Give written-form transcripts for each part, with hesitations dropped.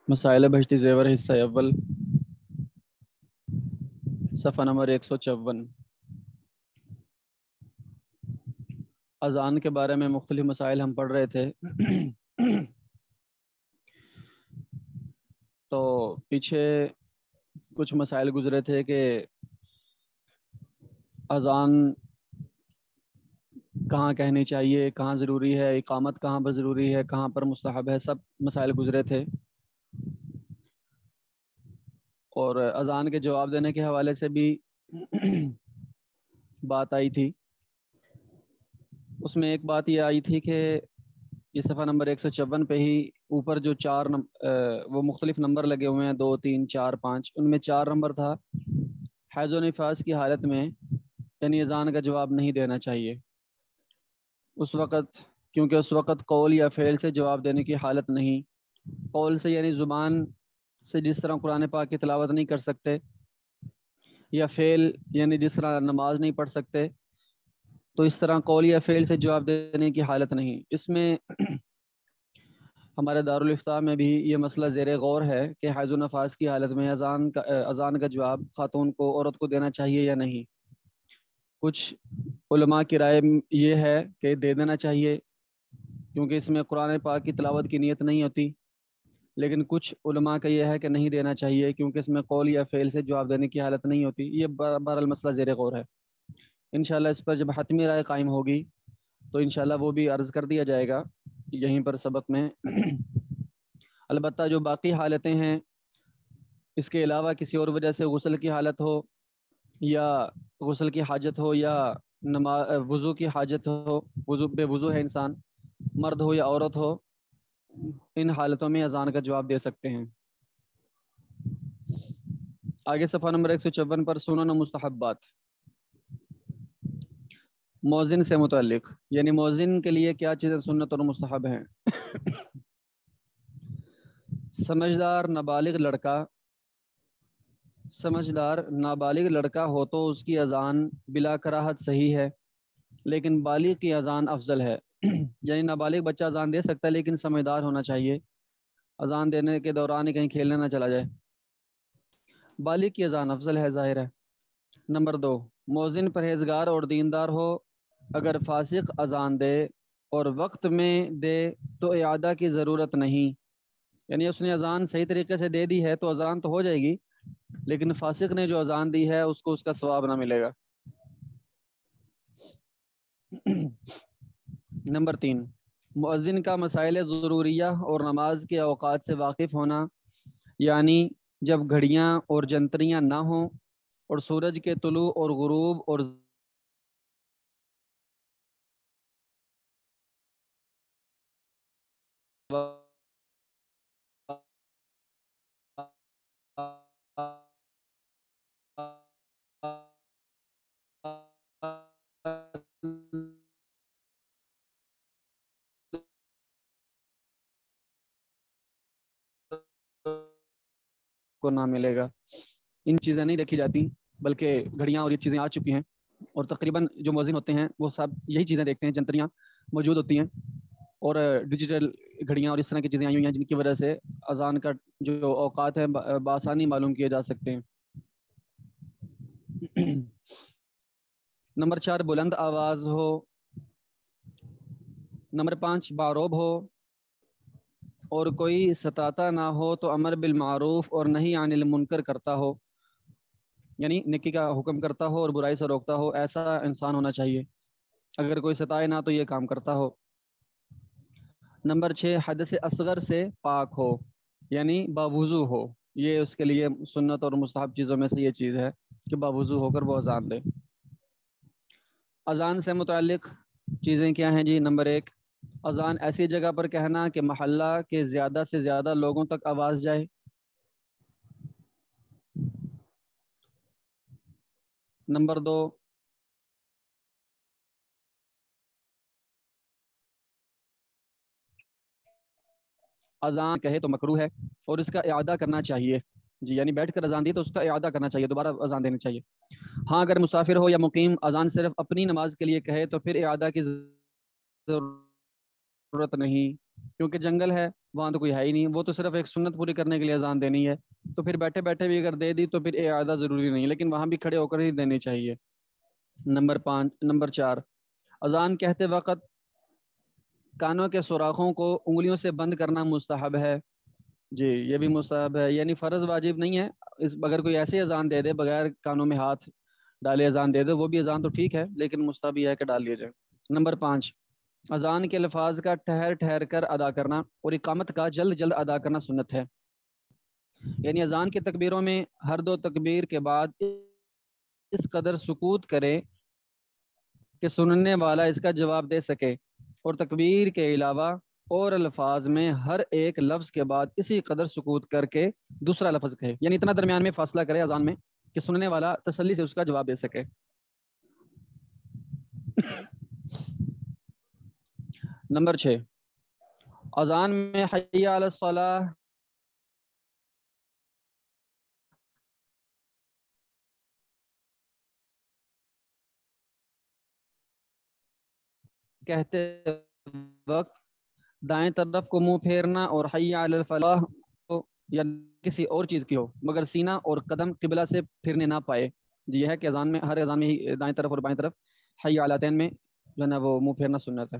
مسائل بہشتی زیور حصہ اول صفحہ نمبر 154۔ اذان کے بارے میں مختلف مسائل ہم پڑھ رہے تھے۔ تو پیچھے کچھ مسائل گزرے تھے کہ اذان کہاں کہنی چاہیے، کہاں ضروری ہے، اقامت کہاں پر ضروری ہے، کہاں پر مستحب ہے، سب مسائل گزرے تھے۔ اور اذان کے جواب دینے کے حوالے سے بھی بات آئی تھی۔ اس میں ایک بات یہ آئی تھی کہ یہ صفحہ نمبر 154 پہ ہی اوپر جو وہ مختلف نمبر لگے ہوئے ہیں، 2 3 4 5، ان میں 4 نمبر تھا حیض و نفاس کی حالت میں یعنی اذان کا جواب نہیں دینا چاہیے اس وقت، کیونکہ اس وقت قول یا فعل سے جواب دینے کی حالت نہیں۔ قول سے یعنی زبان سے جس طرح قرآن پاک کی تلاوت نہیں کر سکتے، یا فعل یعنی جس طرح نماز نہیں پڑھ سکتے، تو اس طرح قول یا فعل سے جواب دینے کی حالت نہیں۔ اس میں ہمارے دارالافتاء میں بھی یہ مسئلہ زیر غور ہے کہ حیض و نفاس کی حالت میں اذان کا جواب خاتون کو، عورت کو دینا چاہیے یا نہیں۔ کچھ علماء کی رائے یہ ہے کہ دے دینا چاہیے، کیونکہ اس میں قرآن پاک کی تلاوت کی نیت نہیں ہوتی، لیکن کچھ علماء کا یہ ہے کہ نہیں دینا چاہیے، کیونکہ اس میں قول یا فعل سے جواب دینے کی حالت نہیں ہوتی۔ یہ بہرحال مسئلہ زیر غور ہے۔ انشاءاللہ اس پر جب حتمی رائے قائم ہوگی تو انشاءاللہ وہ بھی عرض کر دیا جائے گا یہیں پر سبق میں۔ البتہ جو باقی حالتیں ہیں، اس کے علاوہ کسی اور وجہ سے غسل کی حالت ہو، یا غسل کی حاجت ہو، یا وضو کی حاجت ہو، بے وضو ہے انسان، مرد ہو یا عورت ہو، ان حالتوں میں اذان کا جواب دے سکتے ہیں۔ آگے صفحہ نمبر 154 پر سنن و مستحبات، مؤذن سے متعلق، یعنی مؤذن کے لیے کیا چیزیں سنت اور مستحب ہیں۔ سمجھدار نابالغ لڑکا ہو تو اس کی اذان بلا کراہت صحیح ہے، لیکن بالغ کی اذان افضل ہے۔ یعنی نابالغ بچہ اذان دے سکتا ہے، لیکن سمجھدار ہونا چاہیے، اذان دینے کے دوران ہی کہیں کھیلنے نہ چلا جائے۔ بالغ کی اذان افضل ہے، ظاہر ہے۔ نمبر 2، مؤذن پرہیزگار اور دیندار ہو۔ اگر فاسق اذان دے اور وقت میں دے تو اعادہ کی ضرورت نہیں، یعنی اس نے اذان صحیح طریقے سے دے دی ہے تو اذان تو ہو جائے گی، لیکن فاسق نے جو اذان دی ہے اس کو اس کا ثواب نہ ملے گا۔ نمبر 3، مؤذن کا مسائل ضروریہ اور نماز کے اوقات سے واقف ہونا، یعنی جب گھڑیاں اور جنتریاں نہ ہوں اور سورج کے طلوع اور غروب اور کو نہ ملے گا۔ ان چیزیں نہیں دیکھی جاتی، بلکہ گھڑیاں اور یہ چیزیں آ چکی ہیں، اور تقریباً جو مؤذن ہوتے ہیں وہ سب یہی چیزیں دیکھتے ہیں، جنتریاں موجود ہوتی ہیں اور ڈیجیٹل گھڑیاں اور اس طرح کی چیزیں آئی ہوئی ہیں جن کی وجہ سے اذان کا جو اوقات ہیں بآسانی معلوم کیے جا سکتے ہیں۔ نمبر 4، بلند آواز ہو۔ نمبر 5، باروب ہو اور کوئی ستاتا نہ ہو تو امر بالمعروف اور نہی عن المنکر کرتا ہو، یعنی نیکی کا حکم کرتا ہو اور برائی سے روکتا ہو، ایسا انسان ہونا چاہیے۔ اگر کوئی ستائے نہ تو یہ کام کرتا ہو۔ نمبر 6، حدث اصغر سے پاک ہو، یعنی باوضو ہو۔ یہ اس کے لیے سنت اور مستحب چیزوں میں سے یہ چیز ہے کہ باوضو ہو کر وہ اذان دے۔ اذان سے متعلق چیزیں کیا ہیں جی؟ نمبر 1، اذان ایسی جگہ پر کہنا کہ محلہ کے زیادہ سے زیادہ لوگوں تک آواز جائے۔ نمبر 2، اذان کہے تو مکروہ ہے اور اس کا اعادہ کرنا چاہیے جی، یعنی بیٹھ کر اذان دی تو اس کا اعادہ کرنا چاہیے، دوبارہ اذان دینی چاہیے۔ ہاں اگر مسافر ہو یا مقیم اذان صرف اپنی نماز کے لیے کہے تو پھر اعادہ کی ضرورت نہیں، کیونکہ جنگل ہے وہاں تو کوئی ہے ہی نہیں, وہ تو صرف ایک سنت پوری کرنے کے لیے اذان دینی ہے, تو پھر بیٹھے بیٹھے بھی اگر دے دی تو پھر اعادہ ضروری نہیں, لیکن وہاں بھی کھڑے ہو کر ہی دینی چاہیے. نمبر 4, اذان کہتے وقت کانوں کے سوراخوں کو انگلیوں سے بند کرنا مستحب ہے. جی یہ بھی مستحب ہے, یعنی فرض واجب نہیں ہے. اگر کوئی ایسی اذان دے دے بغیر کانوں میں ہاتھ ڈالے اذان دے دے, وہ بھی اذان تو ٹھیک ہے, لیکن مستحب یہ ہے کہ ڈال لیا جائے. نمبر 5, اذان کے الفاظ کا ٹھہر ٹھہر کر ادا کرنا اور اقامت کا جلد جلد ادا کرنا سنت ہے. یعنی اذان کی تکبیروں میں ہر 2 تکبیر کے بعد اس قدر سکوت کرے کہ سننے والا اس کا جواب دے سکے, اور تکبیر کے علاوہ اور الفاظ میں ہر ایک لفظ کے بعد اسی قدر سکوت کر کے دوسرا لفظ کہے, یعنی اتنا درمیان میں فاصلہ کرے اذان میں کہ سننے والا تسلی سے اس کا جواب دے سکے. نمبر 6, اذان میں حی علی الصلاۃ کہتے وقت دائیں طرف کو منہ پھیرنا اور حی علی الفلاح کو یا کسی اور چیز کی ہو مگر سینہ اور قدم قبلہ سے پھرنے نہ پائے. جی یہ ہے کہ اذان میں ہر اذان میں ہی دائیں طرف اور بائیں طرف حی علیتین میں جو ہے نا وہ منہ پھیرنا سنت ہے.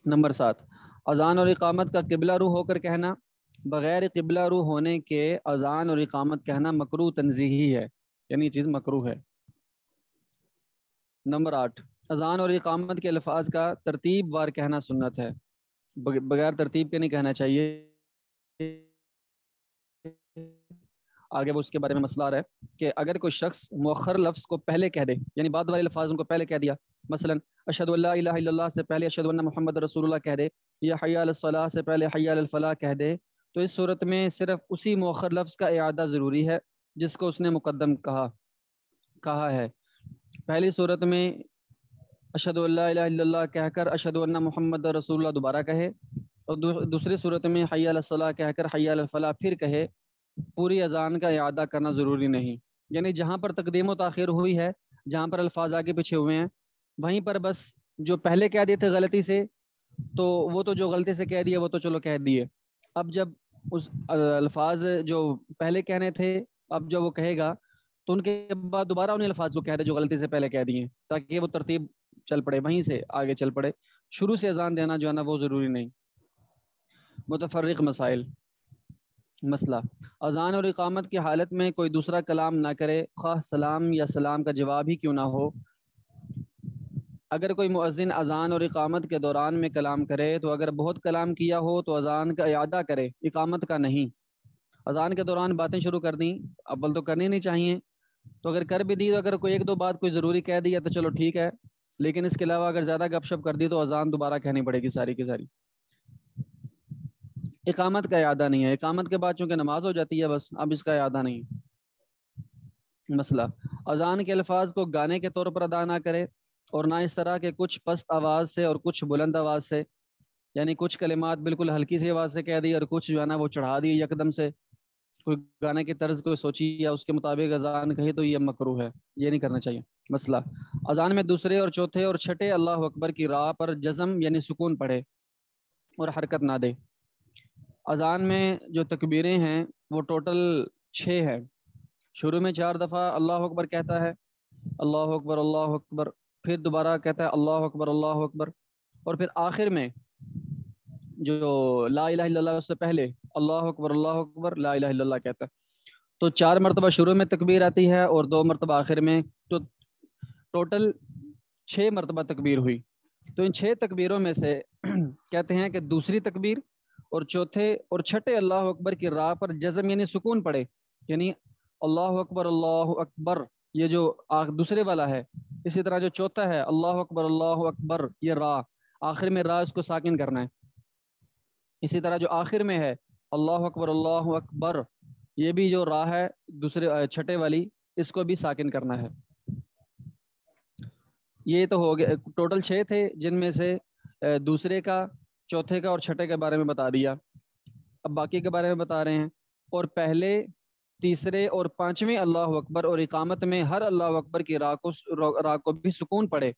نمبر 7, اذان اور اقامت کا قبلہ رو ہو کر کہنا. بغیر قبلہ رو ہونے کے اذان اور اقامت کہنا مکروہ تنزیہی ہے, یعنی یہ چیز مکروہ ہے. نمبر 8, اذان اور اقامت کے الفاظ کا ترتیب وار کہنا سنت ہے. بغیر ترتیب کے نہیں کہنا چاہیے. آگے وہ اس کے بارے میں مسئلہ آ رہا ہے کہ اگر کوئی شخص مؤخر لفظ کو پہلے کہہ دے, یعنی بعد والے الفاظ ان کو پہلے کہہ دیا, مثلا اشہد ان لا الہ الا اللہ سے پہلے اشہد ان محمد رسول اللہ کہہ دے, یا حی علی الصلاۃ سے پہلے حی علی الفلاح کہہ دے, تو اس صورت میں صرف اسی مؤخر لفظ کا اعادہ ضروری ہے جس کو اس نے مقدم کہا ہے. پہلی صورت میں اشہد ان لا الہ الا اللہ کہہ کر اشہد ان محمد رسول اللہ دوبارہ کہے, اور دوسری صورت میں حی علی الصلاۃ کہہ کر حی علی الفلاح پھر کہے. پوری اذان کا اعادہ کرنا ضروری نہیں, یعنی جہاں پر تقدیم و تاخیر ہوئی ہے, جہاں پر الفاظ آگے پیچھے ہوئے ہیں, وہیں پر بس جو پہلے کہہ دیے تھے غلطی سے, تو وہ تو جو غلطی سے کہہ دیے وہ تو چلو کہہ دیے. اب جب اس الفاظ جو پہلے کہنے تھے اب جب وہ کہے گا تو ان کے بعد دوبارہ انہیں الفاظ کو کہہ دے جو غلطی سے پہلے کہہ دیے, تاکہ وہ ترتیب چل پڑے, وہیں سے آگے چل پڑے. شروع سے اذان دینا جو ہے نا وہ ضروری نہیں. متفرق مسائل. مسئلہ, اذان اور اقامت کی حالت میں کوئی دوسرا کلام نہ کرے, خواہ سلام یا سلام کا جواب ہی کیوں نہ ہو. اگر کوئی مؤذن اذان اور اقامت کے دوران میں کلام کرے تو اگر بہت کلام کیا ہو تو اذان کا اعادہ کرے, اقامت کا نہیں. اذان کے دوران باتیں شروع کر دیں, اول تو کرنی نہیں چاہیے, تو اگر کر بھی دی تو اگر کوئی ایک دو بات کوئی ضروری کہہ دی ہے تو چلو ٹھیک ہے, لیکن اس کے علاوہ اگر زیادہ گپ شپ کر دی تو اذان دوبارہ کہنی پڑے گی ساری کی ساری. اقامت کا اعادہ نہیں ہے, اقامت کے بعد چونکہ نماز ہو جاتی ہے بس, اب اس کا اعادہ نہیں. مسئلہ, اذان کے الفاظ کو گانے کے طور پر ادا نہ کرے, اور نہ اس طرح کہ کچھ پست آواز سے اور کچھ بلند آواز سے, یعنی کچھ کلمات بالکل ہلکی سی آواز سے کہہ دی اور کچھ جو ہے نا وہ چڑھا دی یکدم سے, کوئی گانے کی طرز کوئی سوچی یا اس کے مطابق اذان کہی, تو یہ مکروہ ہے, یہ نہیں کرنا چاہیے. مسئلہ, اذان میں دوسرے اور چوتھے اور چھٹے اللہ اکبر کی راہ پر جزم یعنی سکون پڑھے اور حرکت نہ دے. اذان میں جو تکبیریں ہیں وہ ٹوٹل 6 ہیں. شروع میں 4 دفعہ اللہ اکبر کہتا ہے, اللہ اکبر اللہ اکبر, پھر دوبارہ کہتا ہے اللہ اکبر اللہ اکبر, اور پھر آخر میں جو لا الہ الا اللہ اس سے پہلے اللہ اکبر لا الہ الا اللہ کہتا ہے. تو 4 مرتبہ شروع میں تکبیر آتی ہے اور 2 مرتبہ آخر میں, تو ٹوٹل 6 مرتبہ تکبیر ہوئی. تو ان 6 تکبیروں میں سے کہتے ہیں کہ دوسری تکبیر اور چوتھے اور چھٹے اللہ اکبر کی راہ پر جزم یعنی سکون پڑے, یعنی اللہ اکبر یہ جو دوسرے والا ہے, اسی طرح جو چوتھا ہے اللہ اکبر یہ راہ, آخر میں راہ اس کو ساکن کرنا ہے. اسی طرح جو آخر میں ہے اللہ اکبر یہ بھی جو راہ ہے دوسرے چھٹے والی, اس کو بھی ساکن کرنا ہے. یہ تو ہو گیا, ٹوٹل 6 تھے جن میں سے دوسرے کا, چوتھے کا اور چھٹے کے بارے میں بتا دیا. اب باقی کے بارے میں بتا رہے ہیں. اور پہلے, تیسرے اور 5ویں اللہ اکبر اور اقامت میں ہر اللہ اکبر کی راہ کو بھی سکون پڑے,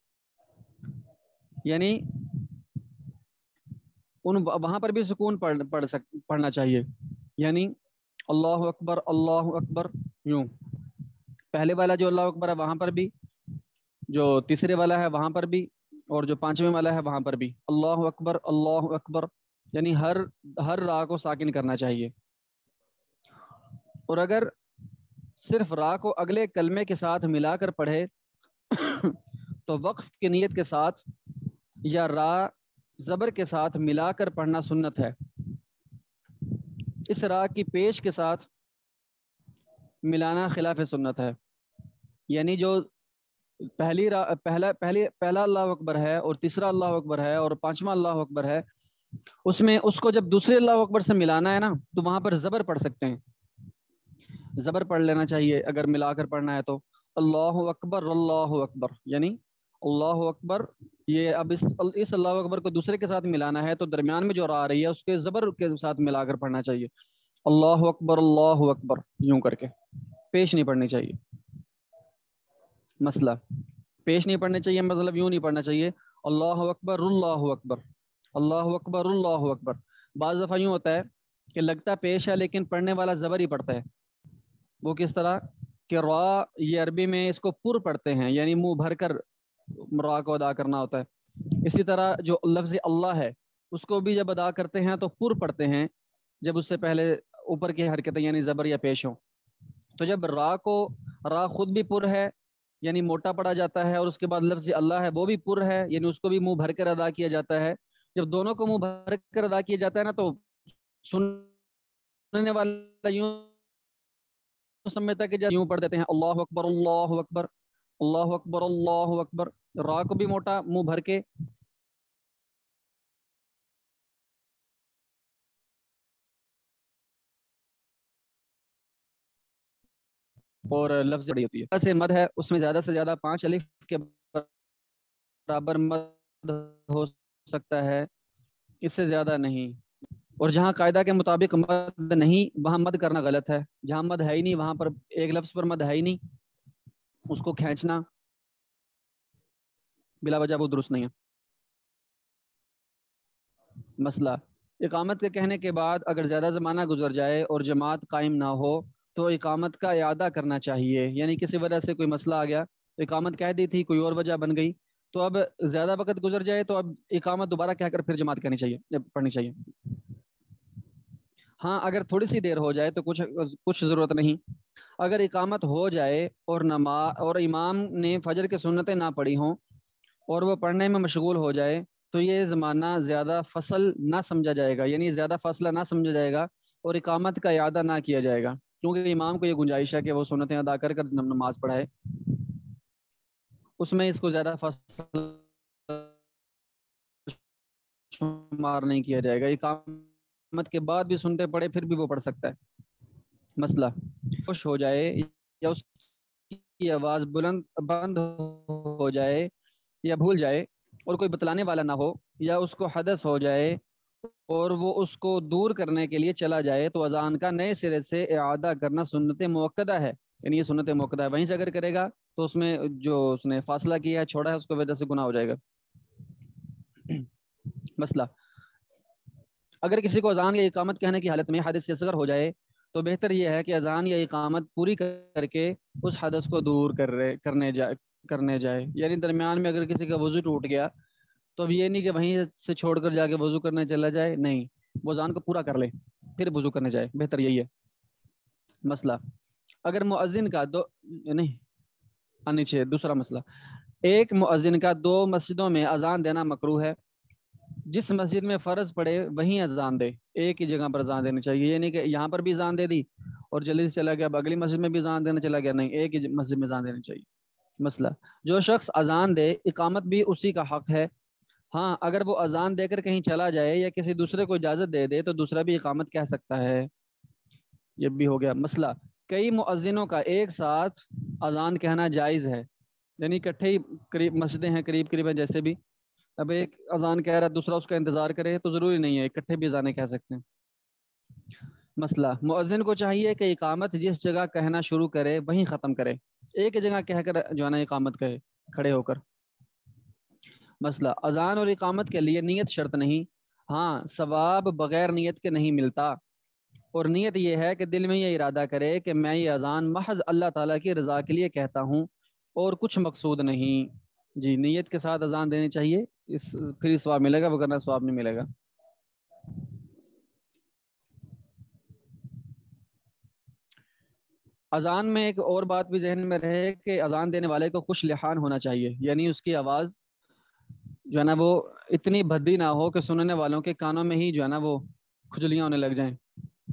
یعنی وہاں پر بھی سکون پڑھنا چاہیے، یعنی اللہ اکبر یوں، پہلے والا جو اللہ اکبر ہے وہاں پر بھی، جو تیسرے والا ہے وہاں پر بھی، اور جو پانچویں والا ہے وہاں پر بھی اللہ اکبر، یعنی ہر را کو ساکن کرنا چاہیے۔ اور اگر صرف را کو اگلے کلمے کے ساتھ ملا کر پڑھے تو وقف کی نیت کے ساتھ یا را زبر کے ساتھ ملا کر پڑھنا سنت ہے۔ اس را کی پیش کے ساتھ ملانا خلاف سنت ہے، یعنی جو پہلا اللہ اکبر ہے اور تیسرا اللہ اکبر ہے اور پانچواں اللہ اکبر ہے، اس میں اس کو جب دوسرے اللہ اکبر سے ملانا ہے نا تو وہاں پر زبر پڑھ سکتے ہیں، زبر پڑھ لینا چاہیے اگر ملا کر پڑھنا ہے تو اللہ اکبر، یعنی اللہ اکبر، یہ اب اس اللہ اکبر کو دوسرے کے ساتھ ملانا ہے تو درمیان میں جو را آ رہی ہے اس کے زبر کے ساتھ ملا کر پڑھنا چاہیے، اللہ اکبر یوں کر کے، پیش نہیں پڑھنی چاہیے۔ مسئلہ پیش نہیں پڑھنے چاہیے، مطلب یوں نہیں پڑھنا چاہیے اللہ اکبر اللہ اکبر اللہ اکبر اللہ اکبر۔ بعض دفعہ یوں ہوتا ہے کہ لگتا پیش ہے لیکن پڑھنے والا زبر ہی پڑھتا ہے، وہ کس طرح کہ را، یہ عربی میں اس کو پر پڑھتے ہیں، یعنی منہ بھر کر را کو ادا کرنا ہوتا ہے۔ اسی طرح جو لفظ اللہ ہے اس کو بھی جب ادا کرتے ہیں تو پر پڑھتے ہیں، جب اس سے پہلے اوپر کی حرکتیں یعنی زبر یا پیش ہوں۔ تو جب را خود بھی پر ہے یعنی موٹا پڑھا جاتا ہے، اور اس کے بعد لفظ اللہ ہے وہ بھی پر ہے یعنی اس کو بھی منہ بھر کر ادا کیا جاتا ہے، جب دونوں کو منہ بھر کر ادا کیا جاتا ہے نا تو سننے والا یوں سمجھتا ہے کہ یوں پڑھ دیتے ہیں اللہ اکبر اللہ اکبر اللہ اکبر اللہ اکبر، را کو بھی موٹا منہ بھر کے اور لفظ بڑی ہوتی ہے۔ ایسے مد ہے اس میں زیادہ سے زیادہ 5 الف کے برابر مد ہو سکتا ہے، اس سے زیادہ نہیں۔ اور جہاں قاعدہ کے مطابق مد نہیں وہاں مد کرنا غلط ہے، جہاں مد ہے ہی نہیں وہاں پر ایک لفظ پر مد ہے ہی نہیں، اس کو کھینچنا بلا وجہ وہ درست نہیں ہے۔ مسئلہ اقامت کے کہنے کے بعد اگر زیادہ زمانہ گزر جائے اور جماعت قائم نہ ہو تو اقامت کا اعادہ کرنا چاہیے، یعنی کسی وجہ سے کوئی مسئلہ آ گیا، اقامت کہہ دی تھی کوئی اور وجہ بن گئی، تو اب زیادہ وقت گزر جائے تو اب اقامت دوبارہ کہہ کر پھر جماعت پڑھنی چاہیے۔ ہاں اگر تھوڑی سی دیر ہو جائے تو کچھ ضرورت نہیں، اگر اقامت ہو جائے اور امام نے فجر کی سنتیں نہ پڑھی ہوں اور وہ پڑھنے میں مشغول ہو جائے تو یہ زمانہ زیادہ فصل نہ سمجھا جائے گا، یعنی زیادہ فاصلہ نہ سمجھا جائے گا اور اقامت کا اعادہ نہ کیا جائے گا، کیونکہ امام کو یہ گنجائش ہے کہ وہ سنتیں ادا کر نماز پڑھائے، اس میں اس کو زیادہ فصل شمار نہیں کیا جائے گا، اقامت کے بعد بھی سنتے پڑھے پھر بھی وہ پڑھ سکتا ہے۔ مسئلہ خوش ہو جائے یا اس کی آواز بند ہو جائے یا بھول جائے اور کوئی بتلانے والا نہ ہو، یا اس کو حدث ہو جائے اور وہ اس کو دور کرنے کے لیے چلا جائے تو اذان کا نئے سرے سے اعادہ کرنا سنت موقدہ ہے، یعنی یہ سنت موقدہ ہے، وہیں سے اگر کرے گا تو اس میں جو اس نے فاصلہ کیا ہے چھوڑا ہے اس کو وجہ سے گناہ ہو جائے گا۔ مسئلہ اگر کسی کو اذان یا اقامت کہنے کی حالت میں حدث اصغر ہو جائے تو بہتر یہ ہے کہ اذان یا اقامت پوری کر کے اس حدث کو دور کرنے جائے، یعنی درمیان میں اگر کسی کا وضو ٹوٹ گیا تو اب یہ نہیں کہ وہیں سے چھوڑ کر جا کے وضو کرنے چلا جائے، نہیں، وہ اذان کو پورا کر لے پھر وضو کرنے جائے، بہتر یہی ہے۔ مسئلہ اگر مؤذن کا دوسرا مسئلہ، ایک مؤذن کا 2 مسجدوں میں اذان دینا مکروہ ہے، جس مسجد میں فرض پڑے وہیں اذان دے، ایک ہی جگہ پر اذان دینی چاہیے، یہ نہیں کہ یہاں پر بھی اذان دے دی اور جلدی سے چلا گیا اب اگلی مسجد میں بھی اذان دینے چلا گیا، نہیں، ایک ہی مسجد میں اذان دینی چاہیے۔ مسئلہ جو شخص اذان دے اقامت بھی اسی کا حق ہے، ہاں اگر وہ اذان دے کر کہیں چلا جائے یا کسی دوسرے کو اجازت دے دے تو دوسرا بھی اقامت کہہ سکتا ہے، یہ بھی ہو گیا۔ مسئلہ کئی مؤذنوں کا ایک ساتھ اذان کہنا جائز ہے، یعنی اکٹھے ہی قریب مسجدیں ہیں قریب ہیں جیسے بھی، اب ایک اذان کہہ رہا دوسرا اس کا انتظار کرے تو ضروری نہیں ہے، اکٹھے بھی اذانیں کہہ سکتے ہیں۔ مسئلہ مؤذن کو چاہیے کہ اقامت جس جگہ کہنا شروع کرے وہیں ختم کرے، ایک ہی جگہ کہہ کر جو ہے نا اقامت کہے کھڑے ہو کر۔ مسئلہ اذان اور اقامت کے لیے نیت شرط نہیں، ہاں ثواب بغیر نیت کے نہیں ملتا، اور نیت یہ ہے کہ دل میں یہ ارادہ کرے کہ میں یہ اذان محض اللہ تعالیٰ کی رضا کے لیے کہتا ہوں اور کچھ مقصود نہیں۔ جی نیت کے ساتھ اذان دینی چاہیے، پھر ثواب ملے گا، وگرنہ ثواب نہیں ملے گا۔ اذان میں ایک اور بات بھی ذہن میں رہے کہ اذان دینے والے کو خوش لحان ہونا چاہیے، یعنی اس کی آواز جو ہے نا وہ اتنی بھدی نہ ہو کہ سننے والوں کے کانوں میں ہی جو ہے نا وہ کھجلیاں ہونے لگ جائیں۔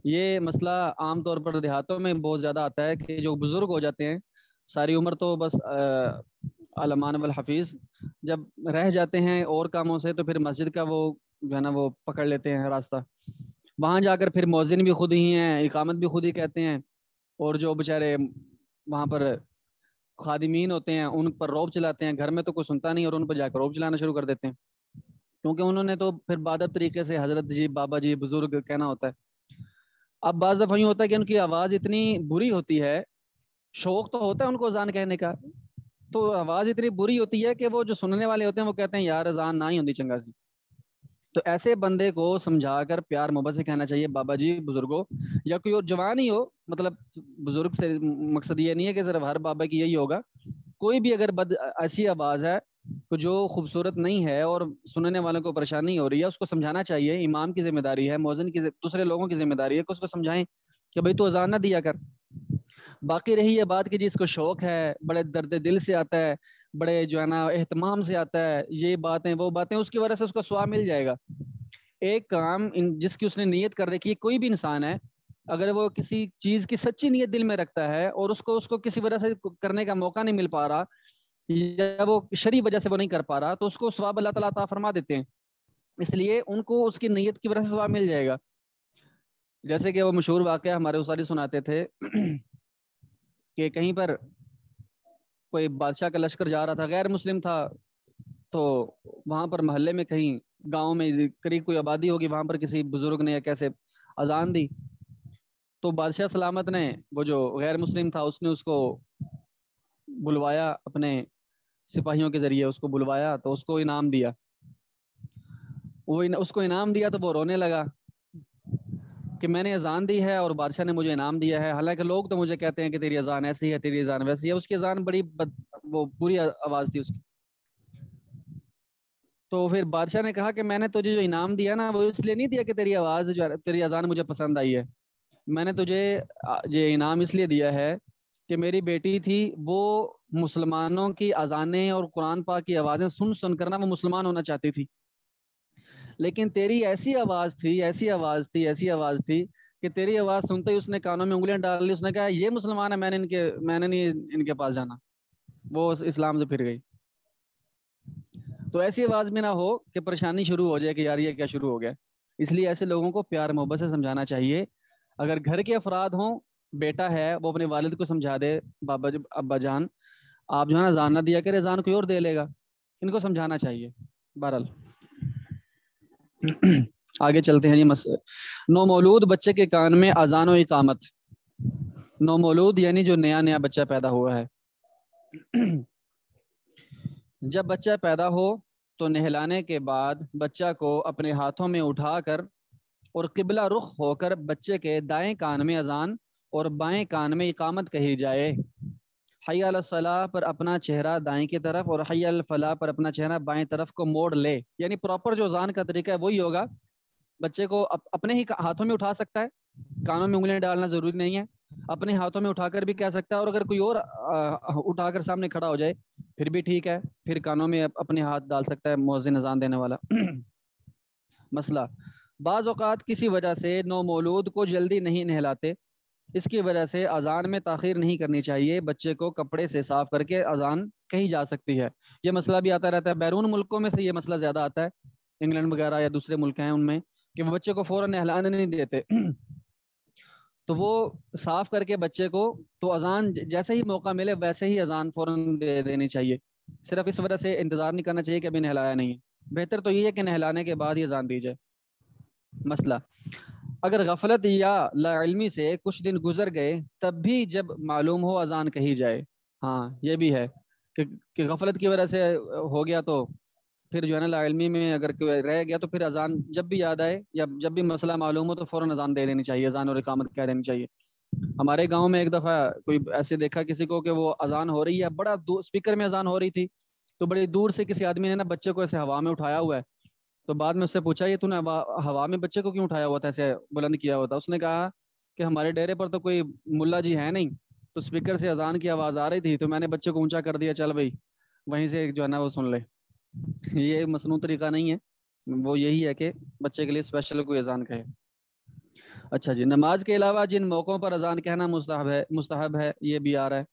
یہ مسئلہ عام طور پر دیہاتوں میں بہت زیادہ آتا ہے کہ جو بزرگ ہو جاتے ہیں ساری عمر تو بس علمان والحفیظ، جب رہ جاتے ہیں اور کاموں سے تو پھر مسجد کا وہ جو ہے نا وہ پکڑ لیتے ہیں راستہ، وہاں جا کر پھر مؤذن بھی خود ہی ہیں، اقامت بھی خود ہی کہتے ہیں، اور جو بیچارے وہاں پر خادمین ہوتے ہیں ان پر روب چلاتے ہیں، گھر میں تو کوئی سنتا نہیں اور ان پر جا کر روب چلانا شروع کر دیتے ہیں، کیونکہ انہوں نے تو پھر بادب طریقے سے حضرت جی، بابا جی، بزرگ کہنا ہوتا ہے۔ اب بعض دفعہ یوں ہوتا ہے کہ ان کی آواز اتنی بری ہوتی ہے، شوق تو ہوتا ہے ان کو اذان کہنے کا، تو آواز اتنی بری ہوتی ہے کہ وہ جو سننے والے ہوتے ہیں وہ کہتے ہیں یار اذان نہ ہی ہوتی چنگا سی۔ تو ایسے بندے کو سمجھا کر پیار محبت سے کہنا چاہیے بابا جی، بزرگوں، یا کوئی اور جوان ہی ہو، مطلب بزرگ سے مقصد یہ نہیں ہے کہ صرف ہر بابا کی یہی ہوگا، کوئی بھی اگر ایسی آواز ہے جو خوبصورت نہیں ہے اور سننے والوں کو پریشانی ہو رہی ہے، اس کو سمجھانا چاہیے۔ امام کی ذمہ داری ہے، مؤذن کی، دوسرے لوگوں کی ذمہ داری ہے کہ اس کو سمجھائیں کہ بھائی تو اذان نہ دیا کر۔ باقی رہی یہ بات کہ جس کو شوق ہے، بڑے درد دل سے آتا ہے، بڑے جو ہے نا اہتمام سے آتا ہے، یہ باتیں وہ باتیں، اس کی وجہ سے اس کو ثواب مل جائے گا۔ ایک کام جس کی اس نے نیت کر رکھی ہے، کوئی بھی انسان ہے اگر وہ کسی چیز کی سچی نیت دل میں رکھتا ہے اور اس کو کسی وجہ سے کرنے کا موقع نہیں مل پا رہا، یا وہ شرعی وجہ سے وہ نہیں کر پا رہا، تو اس کو ثواب اللہ تعالیٰ عطا فرما دیتے ہیں، اس لیے ان کو اس کی نیت کی وجہ سے ثواب مل جائے گا۔ جیسے کہ وہ مشہور واقعہ ہمارے استاد سناتے تھے کہ کہیں پر کوئی بادشاہ کا لشکر جا رہا تھا، غیر مسلم تھا، تو وہاں پر محلے میں کہیں گاؤں میں قریب کوئی آبادی ہوگی، وہاں پر کسی بزرگ نے یا کیسے اذان دی، تو بادشاہ سلامت نے وہ جو غیر مسلم تھا اس نے اس کو بلوایا، اپنے سپاہیوں کے ذریعے اس کو بلوایا، تو اس کو انعام دیا، اس کو انعام دیا تو وہ رونے لگا کہ میں نے اذان دی ہے اور بادشاہ نے مجھے انعام دیا ہے، حالانکہ لوگ تو مجھے کہتے ہیں کہ تیری اذان ایسی ہے، تیری اذان ویسی ہے۔ اس کی اذان بڑی وہ بری آواز تھی اس کی۔ تو پھر بادشاہ نے کہا کہ میں نے تجھے جو انعام دیا نا وہ اس لیے نہیں دیا کہ تیری آواز جو تیری اذان مجھے پسند آئی ہے، میں نے تجھے یہ انعام اس لیے دیا ہے کہ میری بیٹی تھی، وہ مسلمانوں کی اذانیں اور قرآن پاک کی آوازیں سن سن کر نا وہ مسلمان ہونا چاہتی تھی، لیکن تیری ایسی آواز تھی، ایسی آواز تھی، ایسی آواز تھی کہ تیری آواز سنتے ہی اس نے کانوں میں انگلیاں ڈال لی، اس نے کہا یہ مسلمان ہے، میں نے نہیں ان کے پاس جانا، وہ اسلام سے پھر گئی۔ تو ایسی آواز میں نہ ہو کہ پریشانی شروع ہو جائے کہ یار یہ کیا شروع ہو گیا، اس لیے ایسے لوگوں کو پیار محبت سے سمجھانا چاہیے۔ اگر گھر کے افراد ہوں، بیٹا ہے وہ اپنے والد کو سمجھا دے، بابا ابا جان آپ جو ہے نا اذان نہ دیا کرے، اذان کوئی اور دے لے گا، ان کو سمجھانا چاہیے۔ بہرحال آگے چلتے ہیں جی۔ نو مولود بچے کے کان میں اذان و اقامت۔ نو مولود یعنی جو نیا نیا بچہ پیدا ہوا ہے، جب بچہ پیدا ہو تو نہلانے کے بعد بچہ کو اپنے ہاتھوں میں اٹھا کر اور قبلہ رخ ہو کر بچے کے دائیں کان میں اذان اور بائیں کان میں اقامت کہی جائے۔ حی علی الصلاح پر اپنا چہرہ دائیں کی طرف اور حی علی الفلاح پر اپنا چہرہ بائیں طرف کو موڑ لے، یعنی پراپر جو اذان کا طریقہ ہے وہی ہوگا۔ بچے کو اپنے ہی ہاتھوں میں اٹھا سکتا ہے، کانوں میں انگلیاں ڈالنا ضروری نہیں ہے، اپنے ہاتھوں میں اٹھا کر بھی کہہ سکتا ہے، اور اگر کوئی اور اٹھا کر سامنے کھڑا ہو جائے پھر بھی ٹھیک ہے، پھر کانوں میں اپنے ہاتھ ڈال سکتا ہے مؤذن اذان دینے والا۔ مسئلہ، بعض اوقات کسی وجہ سے نو مولود کو جلدی نہیں نہلاتے، اس کی وجہ سے اذان میں تاخیر نہیں کرنی چاہیے، بچے کو کپڑے سے صاف کر کے اذان کہی جا سکتی ہے۔ یہ مسئلہ بھی آتا رہتا ہے، بیرون ملکوں میں سے یہ مسئلہ زیادہ آتا ہے، انگلینڈ وغیرہ یا دوسرے ملک ہیں ان میں، کہ وہ بچے کو فوراً نہلانے نہیں دیتے، تو وہ صاف کر کے بچے کو، تو اذان جیسے ہی موقع ملے ویسے ہی اذان فوراً دے دینی چاہیے، صرف اس وجہ سے انتظار نہیں کرنا چاہیے کہ ابھی نہلایا نہیں ہے، بہتر تو یہ ہے کہ نہلانے کے بعد ہی اذان دی جائے۔ مسئلہ، اگر غفلت یا لا علمی سے کچھ دن گزر گئے تب بھی جب معلوم ہو اذان کہی جائے۔ ہاں یہ بھی ہے کہ غفلت کی وجہ سے ہو گیا تو پھر جو ہے نا لا علمی میں اگر کوئی رہ گیا تو پھر اذان جب بھی یاد آئے یا جب بھی مسئلہ معلوم ہو تو فوراً اذان دے دینی چاہیے، اذان اور اقامت کہہ دینی چاہیے۔ ہمارے گاؤں میں ایک دفعہ کوئی ایسے دیکھا کسی کو کہ وہ اذان ہو رہی ہے، بڑا دور اسپیکر میں اذان ہو رہی تھی، تو بڑی دور سے کسی آدمی نے نا بچے کو ایسے ہوا میں اٹھایا ہوا ہے، تو بعد میں اس سے پوچھا یہ تو نے ہوا میں بچے کو کیوں اٹھایا ہوا تھا، ایسے بلند کیا ہوا تھا؟ اس نے کہا کہ ہمارے ڈیرے پر تو کوئی ملا جی ہے نہیں، تو اسپیکر سے اذان کی آواز آ رہی تھی تو میں نے بچے کو اونچا کر دیا، چل بھائی وہیں سے جو ہے نا وہ سن لے۔ یہ مصنوع طریقہ نہیں ہے، وہ یہی ہے کہ بچے کے لیے اسپیشل کوئی اذان کہے۔ اچھا جی، نماز کے علاوہ جن موقعوں پر اذان کہنا مستحب ہے یہ بھی آ رہا ہے۔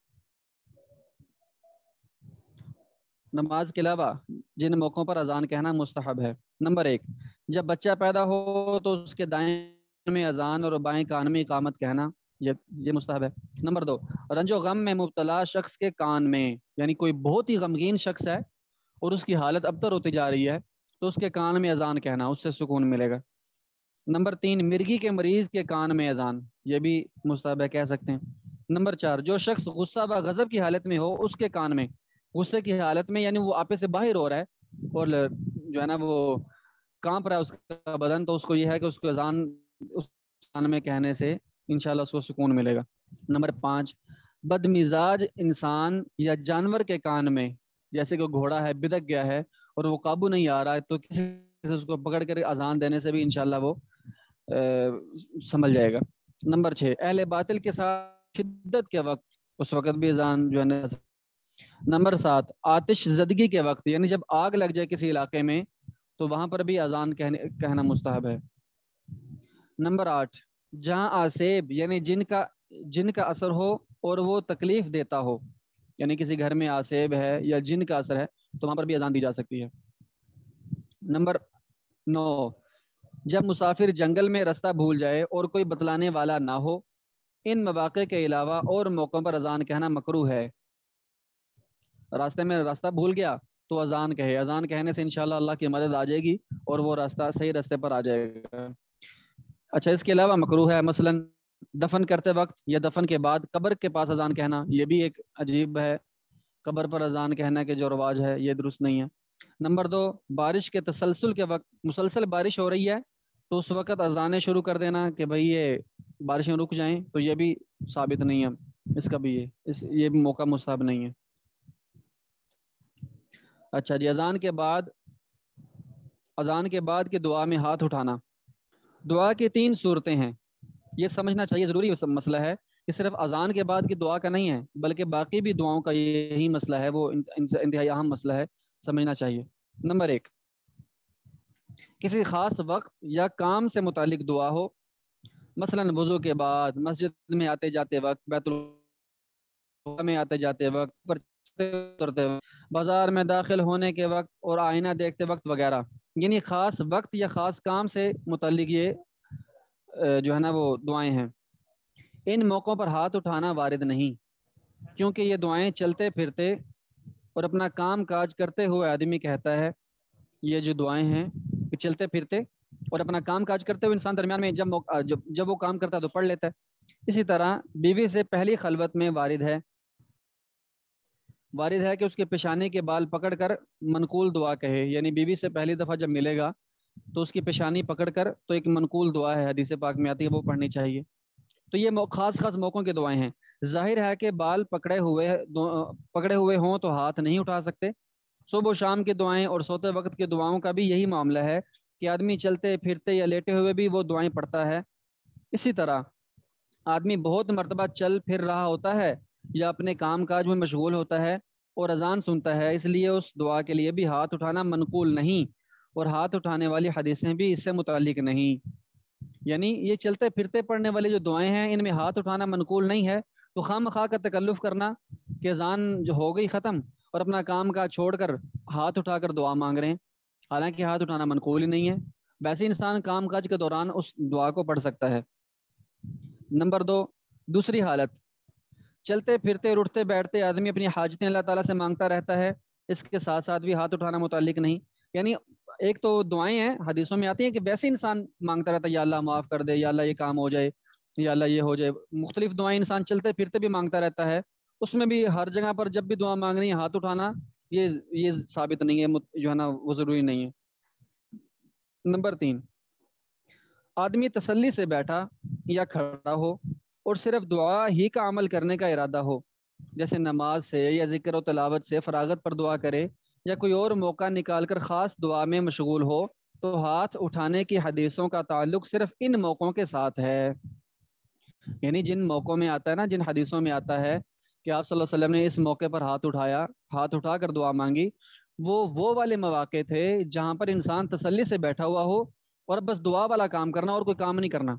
نماز کے علاوہ جن موقعوں پر اذان کہنا مستحب ہے، نمبر 1، جب بچہ پیدا ہو تو اس کے دائیں میں اذان اور بائیں کان میں اقامت کہنا، یہ مستحب ہے۔ نمبر 2، رنج و غم میں مبتلا شخص کے کان میں، یعنی کوئی بہت ہی غمگین شخص ہے اور اس کی حالت ابتر ہوتی جا رہی ہے تو اس کے کان میں اذان کہنا، اس سے سکون ملے گا۔ نمبر 3، مرگی کے مریض کے کان میں اذان، یہ بھی مستحب ہے، کہہ سکتے ہیں۔ نمبر 4، جو شخص غصہ و غضب کی حالت میں ہو اس کے کان میں، غصے کی حالت میں یعنی وہ آپے سے باہر ہو رہا ہے اور جو ہے نا وہ کانپ رہا ہے اس کا بدن، تو اس کو یہ ہے کہ اس کو اذان اس کان میں کہنے سے انشاءاللہ اس کو سکون ملے گا۔ نمبر 5، بد مزاج انسان یا جانور کے کان میں، جیسے کہ گھوڑا ہے بدک گیا ہے اور وہ قابو نہیں آ رہا ہے تو کسی سے اس کو پکڑ کر اذان دینے سے بھی انشاءاللہ وہ سنبھل جائے گا۔ نمبر 6، اہل باطل کے ساتھ شدت کے وقت، اس وقت بھی اذان جو ہے نا۔ نمبر 7، آتش زدگی کے وقت، یعنی جب آگ لگ جائے کسی علاقے میں تو وہاں پر بھی اذان کہنا مستحب ہے۔ نمبر 8، جہاں آسیب یعنی جن کا اثر ہو اور وہ تکلیف دیتا ہو، یعنی کسی گھر میں آسیب ہے یا جن کا اثر ہے تو وہاں پر بھی اذان دی جا سکتی ہے۔ نمبر 9، جب مسافر جنگل میں راستہ بھول جائے اور کوئی بتلانے والا نہ ہو، ان مواقع کے علاوہ اور موقعوں پر اذان کہنا مکروہ ہے۔ راستے میں راستہ بھول گیا تو اذان کہے، اذان کہنے سے انشاءاللہ اللہ کی مدد آ جائے گی اور وہ راستہ صحیح راستے پر آ جائے گا۔ اچھا، اس کے علاوہ مکروہ ہے مثلا دفن کرتے وقت یا دفن کے بعد قبر کے پاس اذان کہنا، یہ بھی ایک عجیب ہے، قبر پر اذان کہنا کے جو رواج ہے یہ درست نہیں ہے۔ نمبر 2، بارش کے تسلسل کے وقت، مسلسل بارش ہو رہی ہے تو اس وقت اذانیں شروع کر دینا کہ بھئی یہ بارشیں رک جائیں، تو یہ بھی ثابت نہیں ہے، اس کا بھی یہ موقع مستحب نہیں ہے۔ اچھا جی، اذان کے بعد کی دعا میں ہاتھ اٹھانا، دعا کی 3 صورتیں ہیں، یہ سمجھنا چاہیے، ضروری مسئلہ ہے کہ صرف اذان کے بعد کی دعا کا نہیں ہے بلکہ باقی بھی دعاؤں کا یہی مسئلہ ہے، وہ انتہائی اہم مسئلہ ہے، سمجھنا چاہیے۔ نمبر 1، کسی خاص وقت یا کام سے متعلق دعا ہو، مثلا وضو کے بعد، مسجد میں آتے جاتے وقت، بیت اللہ میں آتے جاتے وقت، پر اترتے وقت، بازار میں داخل ہونے کے وقت اور آئینہ دیکھتے وقت وغیرہ، یعنی خاص وقت یا خاص کام سے متعلق یہ جو ہے نا وہ دعائیں ہیں۔ ان موقعوں پر ہاتھ اٹھانا وارد نہیں، کیونکہ یہ دعائیں چلتے پھرتے اور اپنا کام کاج کرتے ہوئے آدمی کہتا ہے، یہ جو دعائیں ہیں کہ چلتے پھرتے اور اپنا کام کاج کرتے ہوئے انسان درمیان میں جب وہ کام کرتا ہے تو پڑھ لیتا ہے۔ اسی طرح بیوی سے پہلی خلوت میں وارد ہے کہ اس کے پیشانی کے بال پکڑ کر منقول دعا کہے، یعنی بیوی سے پہلی دفعہ جب ملے گا تو اس کی پیشانی پکڑ کر، تو ایک منقول دعا ہے حدیث پاک میں آتی ہے، وہ پڑھنی چاہیے۔ تو یہ خاص موقعوں کی دعائیں ہیں۔ ظاہر ہے کہ بال پکڑے ہوئے ہوں تو ہاتھ نہیں اٹھا سکتے۔ صبح و شام کی دعائیں اور سوتے وقت کی دعاؤں کا بھی یہی معاملہ ہے کہ آدمی چلتے پھرتے یا لیٹے ہوئے بھی وہ دعائیں پڑھتا ہے۔ اسی طرح آدمی بہت مرتبہ چل پھر رہا ہوتا ہے یا اپنے کام کاج میں مشغول ہوتا ہے اور اذان سنتا ہے، اس لیے اس دعا کے لیے بھی ہاتھ اٹھانا منقول نہیں، اور ہاتھ اٹھانے والی حدیثیں بھی اس سے متعلق نہیں۔ یعنی یہ چلتے پھرتے پڑھنے والی جو دعائیں ہیں ان میں ہاتھ اٹھانا منقول نہیں ہے، تو خواہ مخواہ کا تکلف کرنا کہ اذان جو ہو گئی ختم اور اپنا کام کا چھوڑ کر ہاتھ اٹھا کر دعا مانگ رہے ہیں، حالانکہ ہاتھ اٹھانا منقول ہی نہیں ہے، ویسے انسان کام کاج کے دوران اس دعا کو پڑھ سکتا ہے۔ نمبر 2، دوسری حالت، چلتے پھرتے اٹھتے بیٹھتے آدمی اپنی حاجتیں اللہ تعالیٰ سے مانگتا رہتا ہے، اس کے ساتھ ساتھ بھی ہاتھ اٹھانا متعلق نہیں۔ یعنی ایک تو دعائیں ہیں حدیثوں میں آتی ہیں کہ ویسے انسان مانگتا رہتا ہے، یا اللہ معاف کر دے، یا اللہ یہ کام ہو جائے، یا اللہ یہ ہو جائے، مختلف دعائیں انسان چلتے پھرتے بھی مانگتا رہتا ہے، اس میں بھی ہر جگہ پر جب بھی دعا مانگنی ہے ہاتھ اٹھانا یہ ثابت نہیں ہے، جو ہے نا وہ ضروری نہیں ہے۔ نمبر 3، آدمی تسلی سے بیٹھا یا کھڑا ہو اور صرف دعا ہی کا عمل کرنے کا ارادہ ہو، جیسے نماز سے یا ذکر و تلاوت سے فراغت پر دعا کرے، یا کوئی اور موقع نکال کر خاص دعا میں مشغول ہو، تو ہاتھ اٹھانے کی حدیثوں کا تعلق صرف ان موقعوں کے ساتھ ہے۔ یعنی جن موقعوں میں آتا ہے نا، جن حدیثوں میں آتا ہے کہ آپ صلی اللہ علیہ وسلم نے اس موقع پر ہاتھ اٹھایا، ہاتھ اٹھا کر دعا مانگی، وہ والے مواقع تھے جہاں پر انسان تسلی سے بیٹھا ہوا ہو اور بس دعا والا کام کرنا اور کوئی کام نہیں کرنا۔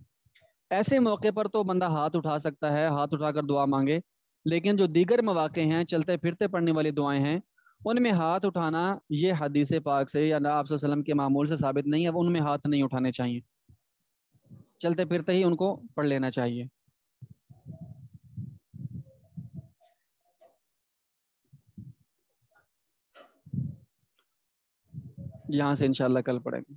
ایسے موقع پر تو بندہ ہاتھ اٹھا سکتا ہے، ہاتھ اٹھا کر دعا مانگے، لیکن جو دیگر مواقع ہیں، چلتے پھرتے پڑھنے والی دعائیں ہیں، ان میں ہاتھ اٹھانا یہ حدیث پاک سے یا آپ صلی اللہ علیہ وسلم کے معمول سے ثابت نہیں ہے، ان میں ہاتھ نہیں اٹھانے چاہیے، چلتے پھرتے ہی ان کو پڑھ لینا چاہیے۔ یہاں سے انشاءاللہ کل پڑھیں گے۔